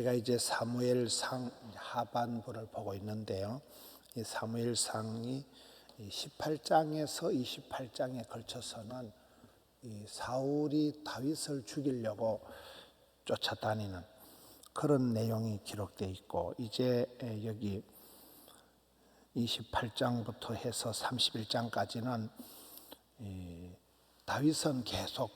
우리가 이제 사무엘상 하반부를 보고 있는데요. 이 사무엘상이 18장에서 28장에 걸쳐서는 이 사울이 다윗을 죽이려고 쫓아다니는 그런 내용이 기록되어 있고, 이제 여기 28장부터 해서 31장까지는 다윗은 계속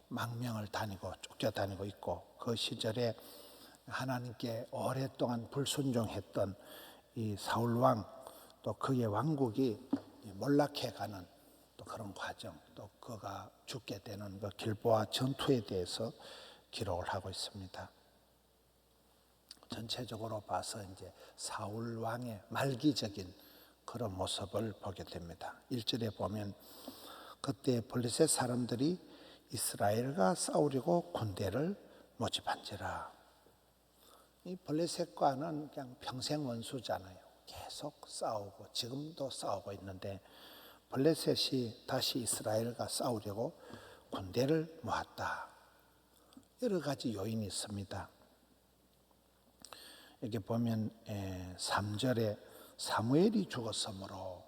망명을 다니고 쫓겨다니고 있고, 그 시절에 하나님께 오랫동안 불순종했던 이 사울 왕, 또 그의 왕국이 몰락해가는 또 그런 과정, 또 그가 죽게 되는 그 길보아 전투에 대해서 기록을 하고 있습니다. 전체적으로 봐서 이제 사울 왕의 말기적인 그런 모습을 보게 됩니다. 1절에 보면 그때 블레셋 사람들이 이스라엘과 싸우려고 군대를 모집한지라. 이 블레셋과는 그냥 평생 원수잖아요. 계속 싸우고 지금도 싸우고 있는데, 블레셋이 다시 이스라엘과 싸우려고 군대를 모았다. 여러 가지 요인이 있습니다. 여기 보면 3절에 사무엘이 죽었으므로,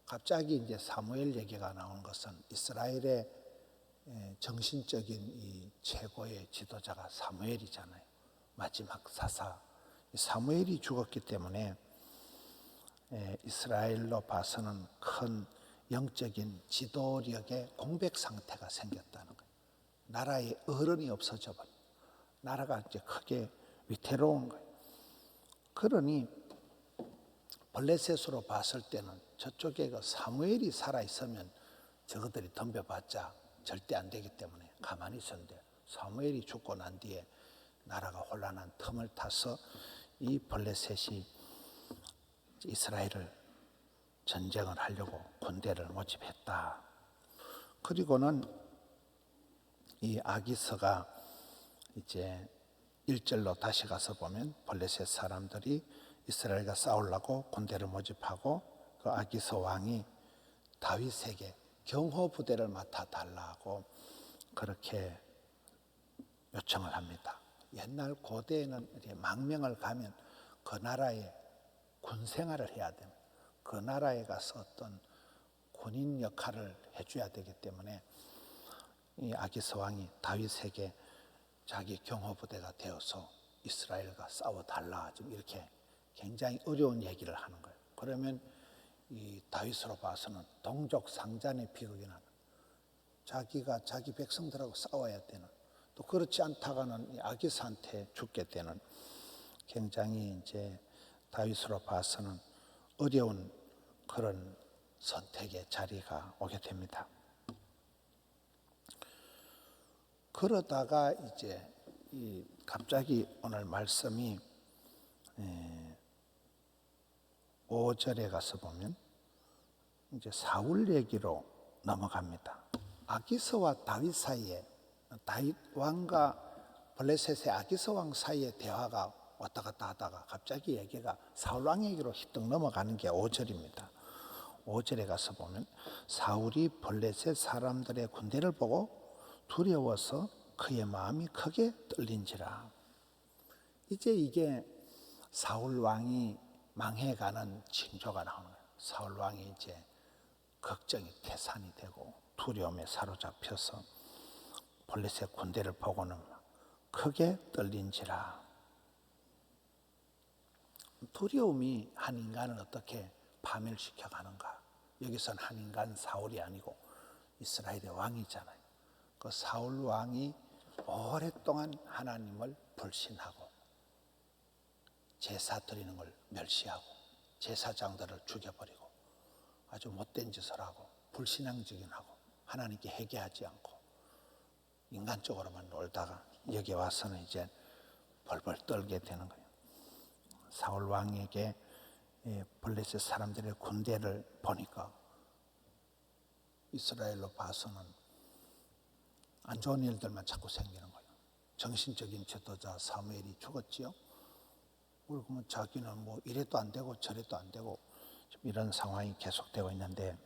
갑자기 이제 사무엘 얘기가 나오는 것은 이스라엘의 정신적인 이 최고의 지도자가 사무엘이잖아요. 마지막 사사 사무엘이 죽었기 때문에 이스라엘로 봐서는 큰 영적인 지도력의 공백 상태가 생겼다는 거예요. 나라의 어른이 없어져 버려. 나라가 이제 크게 위태로운 거예요. 그러니 블레셋으로 봤을 때는 저쪽에 그 사무엘이 살아 있으면 저것들이 덤벼봤자 절대 안 되기 때문에 가만히 있었는데, 사무엘이 죽고 난 뒤에 나라가 혼란한 틈을 타서 이 블레셋이 이스라엘을 전쟁을 하려고 군대를 모집했다. 그리고는 이 아기서가 이제 1절로 다시 가서 보면 블레셋 사람들이 이스라엘과 싸우려고 군대를 모집하고, 그 아기서 왕이 다윗에게 경호 부대를 맡아달라고 그렇게 요청을 합니다. 옛날 고대에는 이렇게 망명을 가면 그 나라에 군 생활을 해야 됩니다. 그 나라에 가서 어떤 군인 역할을 해줘야 되기 때문에 이 아기스 왕이 다윗에게 자기 경호부대가 되어서 이스라엘과 싸워달라, 좀 이렇게 굉장히 어려운 얘기를 하는 거예요. 그러면 이 다윗으로 봐서는 동족 상잔의 비극이 나는, 자기가 자기 백성들하고 싸워야 되는, 또 그렇지 않다가는 이 아기스한테 죽게 되는, 굉장히 이제 다윗으로 봐서는 어려운 그런 선택의 자리가 오게 됩니다. 그러다가 이제 갑자기 오늘 말씀이 5절에 가서 보면 이제 사울 얘기로 넘어갑니다. 아기스와 다윗 사이에, 다윗 왕과 블레셋의 아기스 왕 사이의 대화가 왔다 갔다 하다가 갑자기 얘기가 사울 왕 얘기로 휘떡 넘어가는 게 5절입니다. 5절에 가서 보면 사울이 블레셋 사람들의 군대를 보고 두려워서 그의 마음이 크게 떨린지라. 이제 이게 사울 왕이 망해가는 징조가 나오는 거예요. 사울 왕이 이제 걱정이 태산이 되고 두려움에 사로잡혀서 블레셋 군대를 보고는 크게 떨린지라. 두려움이 한 인간을 어떻게 파멸시켜 가는가. 여기서는 한 인간 사울이 아니고 이스라엘의 왕이잖아요. 그 사울 왕이 오랫동안 하나님을 불신하고 제사 드리는 걸 멸시하고 제사장들을 죽여버리고 아주 못된 짓을 하고 불신앙적인하고 하나님께 회개하지 않고 인간적으로만 놀다가 여기 와서는 이제 벌벌 떨게 되는 거예요. 사울 왕에게 블레셋 사람들의 군대를 보니까 이스라엘로 봐서는 안 좋은 일들만 자꾸 생기는 거예요. 정신적인 지도자 사무엘이 죽었지요. 그러면 자기는 뭐 이래도 안 되고 저래도 안 되고 이런 상황이 계속되고 있는데,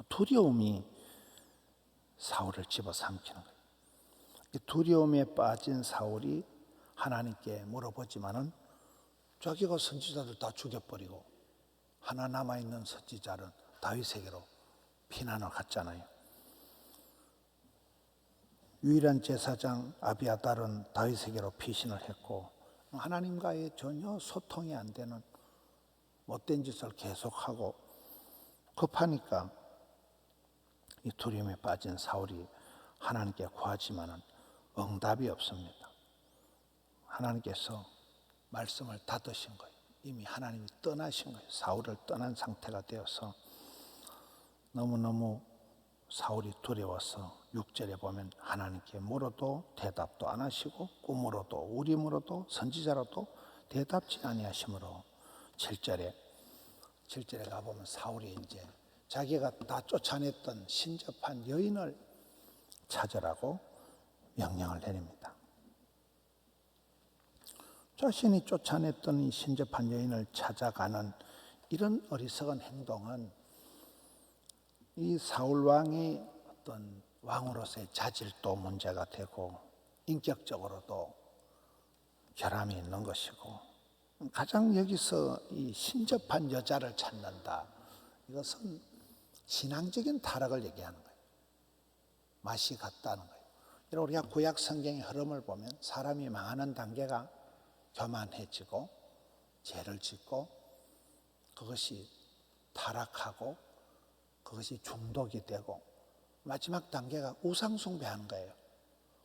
두려움이 사울을 집어삼키는 거예요. 이 두려움에 빠진 사울이 하나님께 물어보지만은 자기가 선지자들 다 죽여버리고 하나 남아있는 선지자는 다윗에게로 피난을 갔잖아요. 유일한 제사장 아비아달은 다윗에게로 피신을 했고 하나님과의 전혀 소통이 안 되는 못된 짓을 계속하고 급하니까 이 두려움에 빠진 사울이 하나님께 구하지만은 응답이 없습니다. 하나님께서 말씀을 닫으신 거예요. 이미 하나님이 떠나신 거예요. 사울을 떠난 상태가 되어서 너무너무 사울이 두려워서 6절에 보면 하나님께 물어도 대답도 안 하시고 꿈으로도 우림으로도 선지자로도 대답지 아니하시므로 7절에 가보면 사울이 이제 자기가 다 쫓아냈던 신접한 여인을 찾으라고 명령을 내립니다. 자신이 쫓아냈던 이 신접한 여인을 찾아가는 이런 어리석은 행동은 이 사울 왕이 어떤 왕으로서의 자질도 문제가 되고 인격적으로도 결함이 있는 것이고 가장 여기서 이 신접한 여자를 찾는다. 이것은 신앙적인 타락을 얘기하는 거예요. 맛이 같다는 거예요. 우리가 구약 성경의 흐름을 보면 사람이 망하는 단계가 교만해지고 죄를 짓고 그것이 타락하고 그것이 중독이 되고 마지막 단계가 우상숭배하는 거예요.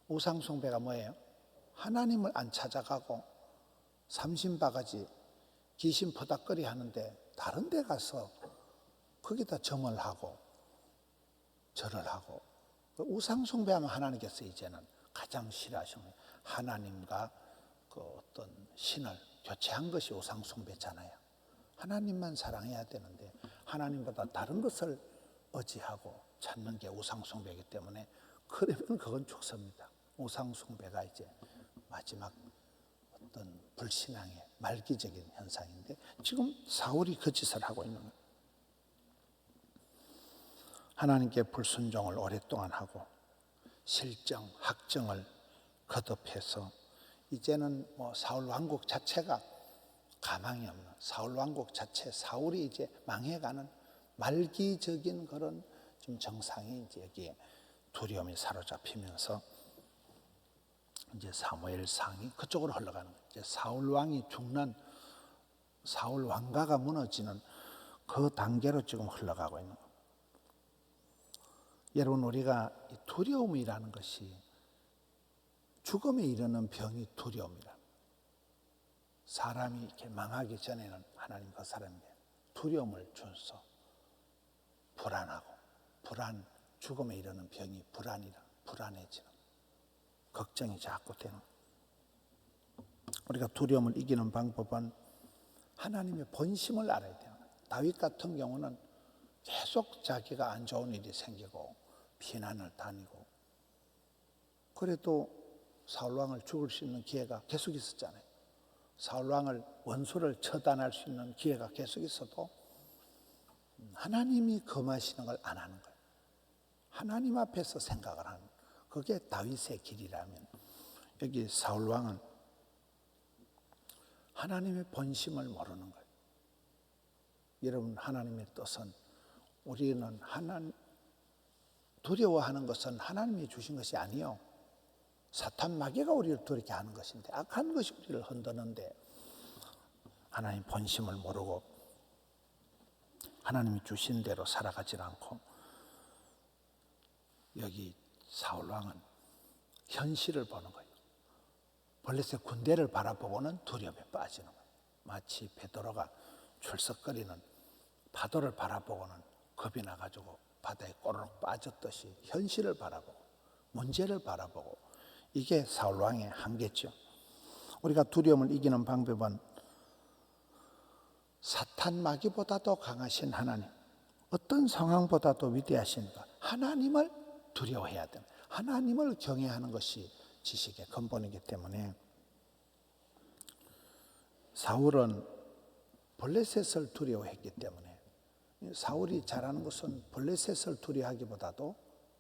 우상숭배가 뭐예요? 하나님을 안 찾아가고 삼신바가지 귀신 퍼닥거리 하는데 다른 데 가서 거기다 점을 하고 절을 하고 우상숭배하면 하나님께서 이제는 가장 싫어하시는 거예요. 하나님과 그 어떤 신을 교체한 것이 우상숭배잖아요. 하나님만 사랑해야 되는데 하나님보다 다른 것을 의지하고 찾는 게 우상숭배이기 때문에 그러면 그건 죽습니다. 우상숭배가 이제 마지막 어떤 불신앙의 말기적인 현상인데 지금 사울이 그 짓을 하고 있는 거예요. 하나님께 불순종을 오랫동안 하고 실정, 학정을 거듭해서 이제는 뭐 사울 왕국 자체가 가망이 없는 사울 왕국 자체, 사울이 이제 망해가는 말기적인 그런 좀 정상이 이제 여기에 두려움이 사로잡히면서 이제 사무엘상이 그쪽으로 흘러가는 거예요. 이제 사울 왕이 죽는 사울 왕가가 무너지는 그 단계로 지금 흘러가고 있는 거예요. 여러분 우리가 두려움이라는 것이 죽음에 이르는 병이 두려움이라. 사람이 이렇게 망하기 전에는 하나님 그 사람에게 두려움을 줘서 불안하고 죽음에 이르는 병이 불안해지는 걱정이 자꾸 되는. 우리가 두려움을 이기는 방법은 하나님의 본심을 알아야 돼요. 다윗 같은 경우는 계속 자기가 안 좋은 일이 생기고 피난을 다니고 그래도 사울왕을 죽일 수 있는 기회가 계속 있었잖아요. 사울왕을 원수를 처단할 수 있는 기회가 계속 있어도 하나님이 금하시는 걸 안 하는 거예요. 하나님 앞에서 생각을 하는 그게 다윗의 길이라면 여기 사울왕은 하나님의 본심을 모르는 거예요. 여러분 하나님의 뜻은 우리는 두려워하는 것은 하나님이 주신 것이 아니요. 사탄 마귀가 우리를 두렵게 하는 것인데 악한 것이 우리를 흔드는데 하나님 본심을 모르고 하나님이 주신 대로 살아가지 않고 여기 사울왕은 현실을 보는 거예요. 블레셋 군대를 바라보고는 두려움에 빠지는 거예요. 마치 베드로가 출석거리는 파도를 바라보고는 겁이 나가지고 바다에 꼬르륵 빠졌듯이 현실을 바라보고 문제를 바라보고 이게 사울왕의 한계죠. 우리가 두려움을 이기는 방법은 사탄 마귀보다도 강하신 하나님, 어떤 상황보다도 위대하신 하나님을 두려워해야 됩니다. 하나님을 경외하는 것이 지식의 근본이기 때문에 사울은 블레셋을 두려워했기 때문에 사울이 잘하는 것은 블레셋을 두려워하기보다도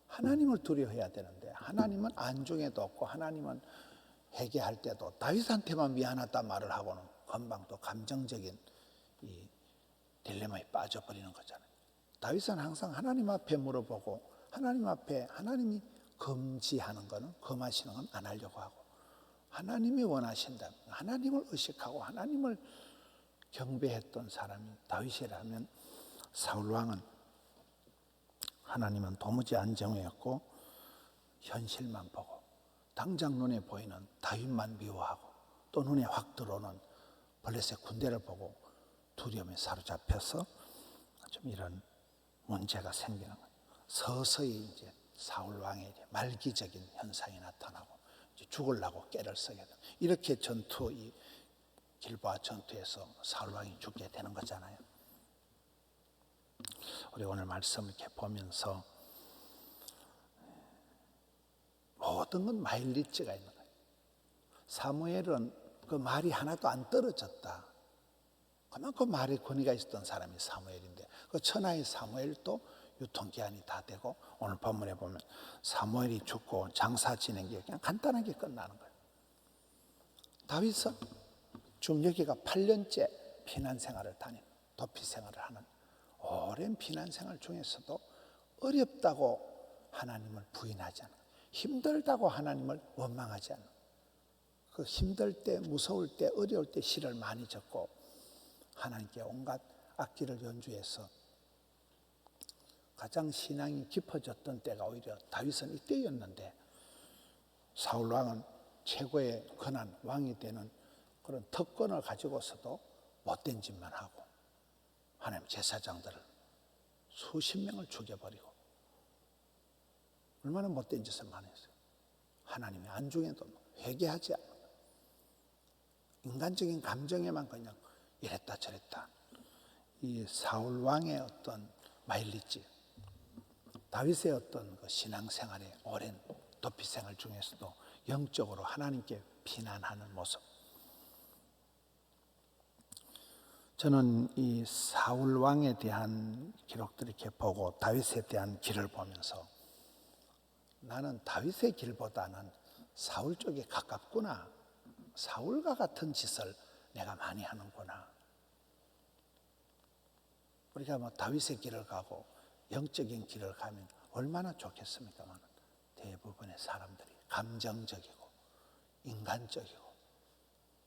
하나님을 두려워해야 되는데 하나님은 안중에도 없고 하나님은 회개할 때도 다윗한테만 미안하다 말을 하고는 금방 또 감정적인 이 딜레마에 빠져버리는 거잖아요. 다윗은 항상 하나님 앞에 물어보고 하나님 앞에 하나님이 금지하는 거는 금하시는 건 안 하려고 하고 하나님이 원하신다 하나님을 의식하고 하나님을 경배했던 사람이 다윗이라면 사울 왕은 하나님은 도무지 안정이었고 현실만 보고 당장 눈에 보이는 다윗만 미워하고 또 눈에 확 들어오는 블레셋 군대를 보고 두려움에 사로잡혀서 좀 이런 문제가 생기는 거예요. 서서히 이제 사울 왕의 말기적인 현상이 나타나고 이제 죽으려고 깨를 쓰게 되고 이렇게 이 길보아 전투에서 사울 왕이 죽게 되는 거잖아요. 우리 오늘 말씀을 이렇게 보면서 모든 건 마일리지가 있는 거예요. 사무엘은 그 말이 하나도 안 떨어졌다. 그만큼 말에 권위가 있었던 사람이 사무엘인데 그 천하의 사무엘도 유통기한이 다 되고 오늘 본문에 보면 사무엘이 죽고 장사 지낸 게 그냥 간단하게 끝나는 거예요. 다윗은 지금 여기가 8년째 피난 생활을 다니는 도피 생활을 하는 오랜 피난 생활 중에서도 어렵다고 하나님을 부인하지 않는 힘들다고 하나님을 원망하지 않는 그 힘들 때 무서울 때 어려울 때 시를 많이 적고 하나님께 온갖 악기를 연주해서 가장 신앙이 깊어졌던 때가 오히려 다윗은 이때였는데 사울 왕은 최고의 권한 왕이 되는 그런 특권을 가지고서도 못된 짓만 하고 하나님 제사장들을 수십 명을 죽여버리고 얼마나 못된 짓을 많이 했어요. 하나님의 안중에도 회개하지 않는 인간적인 감정에만 그냥 이랬다 저랬다. 이 사울 왕의 어떤 마일리지 다윗의 어떤 그 신앙생활의 오랜 도피 생활 중에서도 영적으로 하나님께 피난하는 모습. 저는 이 사울 왕에 대한 기록들을 이렇게 보고 다윗에 대한 길을 보면서 나는 다윗의 길보다는 사울 쪽에 가깝구나. 사울과 같은 짓을 내가 많이 하는구나. 우리가 뭐 다윗의 길을 가고 영적인 길을 가면 얼마나 좋겠습니까만 대부분의 사람들이 감정적이고 인간적이고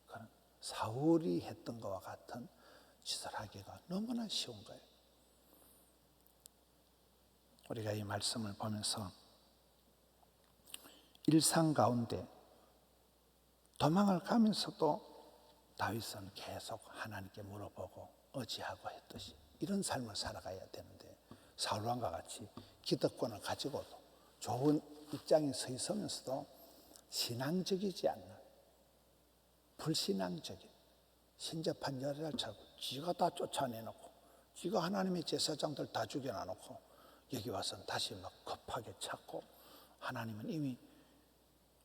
그런 사울이 했던 것과 같은 짓을 하기가 너무나 쉬운 거예요. 우리가 이 말씀을 보면서 일상 가운데 도망을 가면서도 다윗은 계속 하나님께 물어보고 의지하고 했듯이 이런 삶을 살아가야 되는데 사울왕과 같이 기득권을 가지고도 좋은 입장에 서 있으면서도 신앙적이지 않는 불신앙적인 신접한 여자처럼 지가 다 쫓아내놓고 지가 하나님의 제사장들 다 죽여놔놓고 여기 와서는 다시 막 급하게 찾고 하나님은 이미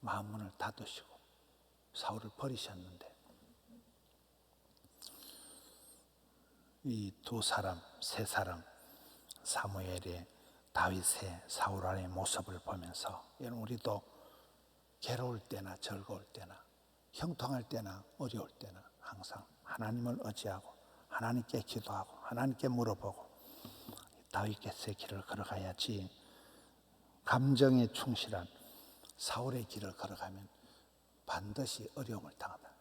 마음문을 닫으시고 사울을 버리셨는데 이 두 사람, 세 사람 사무엘의 다윗의 사울 안의 모습을 보면서 우리도 괴로울 때나 즐거울 때나 형통할 때나 어려울 때나 항상 하나님을 의지하고 하나님께 기도하고 하나님께 물어보고 다윗께서의 길을 걸어가야지 감정에 충실한 사울의 길을 걸어가면 반드시 어려움을 당한다.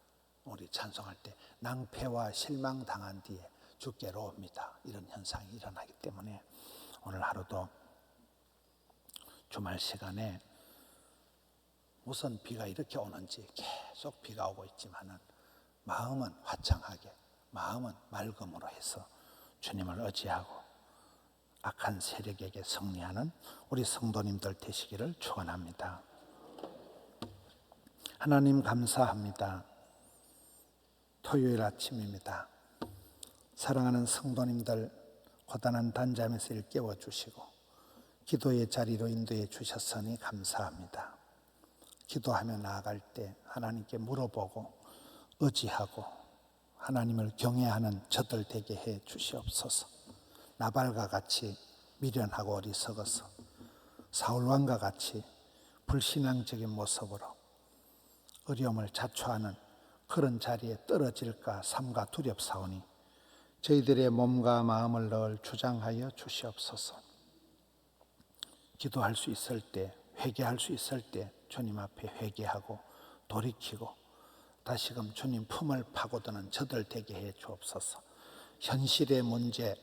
우리 찬송할 때 낭패와 실망 당한 뒤에 주께로 옵니다. 이런 현상이 일어나기 때문에 오늘 하루도 주말 시간에 무슨 비가 이렇게 오는지 계속 비가 오고 있지만은 마음은 화창하게 마음은 맑음으로 해서 주님을 의지하고 악한 세력에게 승리하는 우리 성도님들 되시기를 축원합니다. 하나님 감사합니다. 토요일 아침입니다. 사랑하는 성도님들 고단한 단잠에서 일깨워 주시고 기도의 자리로 인도해 주셨으니 감사합니다. 기도하며 나아갈 때 하나님께 물어보고 의지하고 하나님을 경외하는 저들 되게 해 주시옵소서. 나발과 같이 미련하고 어리석어서 사울왕과 같이 불신앙적인 모습으로 어려움을 자초하는 그런 자리에 떨어질까 삼가 두렵사오니 저희들의 몸과 마음을 늘 주장하여 주시옵소서. 기도할 수 있을 때, 회개할 수 있을 때 주님 앞에 회개하고 돌이키고 다시금 주님 품을 파고드는 저들 되게 해 주옵소서. 현실의 문제,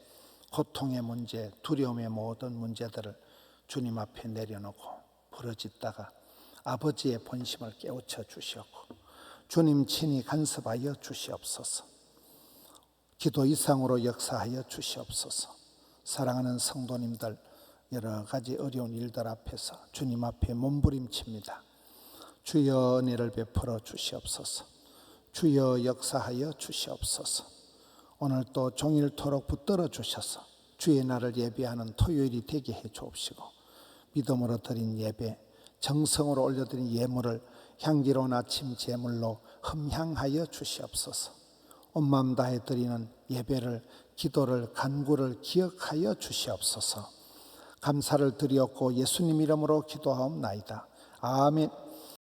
고통의 문제, 두려움의 모든 문제들을 주님 앞에 내려놓고 부르짖다가 아버지의 본심을 깨우쳐 주시옵고 주님 친히 간섭하여 주시옵소서. 기도 이상으로 역사하여 주시옵소서. 사랑하는 성도님들, 여러 가지 어려운 일들 앞에서 주님 앞에 몸부림칩니다. 주여 은혜를 베풀어 주시옵소서. 주여 역사하여 주시옵소서. 오늘 또 종일토록 붙들어 주셔서 주의 날을 예배하는 토요일이 되게 해 주옵시고 믿음으로 드린 예배, 정성으로 올려드린 예물을 향기로운 아침 제물로 흠향하여 주시옵소서. 온 마음 다해 드리는 예배를, 기도를, 간구를 기억하여 주시옵소서. 감사를 드리옵고 예수님 이름으로 기도하옵나이다. 아멘.